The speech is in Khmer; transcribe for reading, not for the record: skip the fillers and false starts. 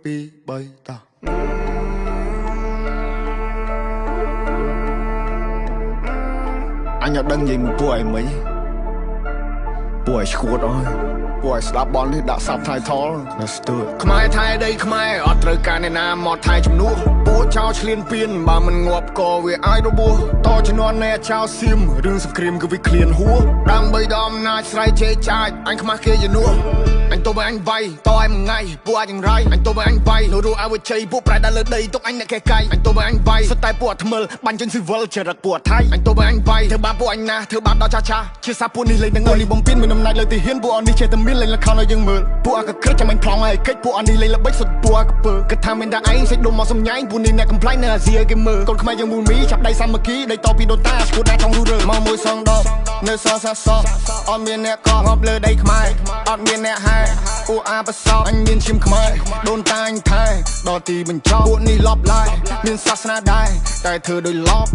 ពី3តោះអញអត់ដឹងនិយាយមួយពួកឯងមិញពួកឯងឈួតអើយពួកឯងស្ដាប់បននេះដាក់ subtitle ណាស្ទើរខ្មែរថៃដីខ្មែរអត់ត្រូវការអ្នកណាមកថៃជំនួសពួកចោលឆ្លៀនពៀនបើមិនងាប់ក៏វាអាចរបួសតជំនាន់អ្នកចោលសៀមរឿងសង្គ្រាមគឺវាឃ្លានហួរដើម្បីដល់អំណាចស្រ័យជេរចាចអញខ្មាស់គេជំនួសអញទៅឲ្យអញវាយតឲ្យមួយថ្ងៃពួកអាចយ៉ាងไรអញទៅឲ្យអញវាយនៅរស់ឲ្យវិជ័យពួកប្រែដល់លើដីទុកអញអ្នកកែកាយអញទៅឲ្យអញវាយសិតតែពួកថ្មិលបាញ់ចេញស៊ីវិលចរិតពួកថៃអញទៅឲ្យអញវាយធ្វើបាបពួកអញណាធ្វើបាបដល់ចាស់ជាសាពួកនេះលេងទាំងនេះបំពេញមានអំណាចលើទីហ៊ានពួកអននេះចេះតែមានលេងលខោឲ្យយើងមើលពួកអកក្រិចចាំអញប្លង់ឲ្យកិច្ចពួកអននេះលេងល្បិចសុទ្ធពួកអកពើគិតថាមានតែឯងសេចដុំមកសំញ៉ៃពួកនេះអ្នកកំ ប្លែកនៅអាស៊ីគេមើលកូនខ្មែរយើងមូលមីចាប់ដៃសាមគ្គីដៃតពីដូនតាឈួតណាtrongរូរើមកមួយសងដបនៅសសាសអត់មានអ្នកកងប់លើដីខ្មែរអត់មានអ្នកហែពួកអាបសោអញមានឈាមខ្មែរដូនតាអញថែដល់ទីបញ្ចប់ពួកនេះលប់ឡាយមានសាសនាដែរតែធ្វើដោយលប់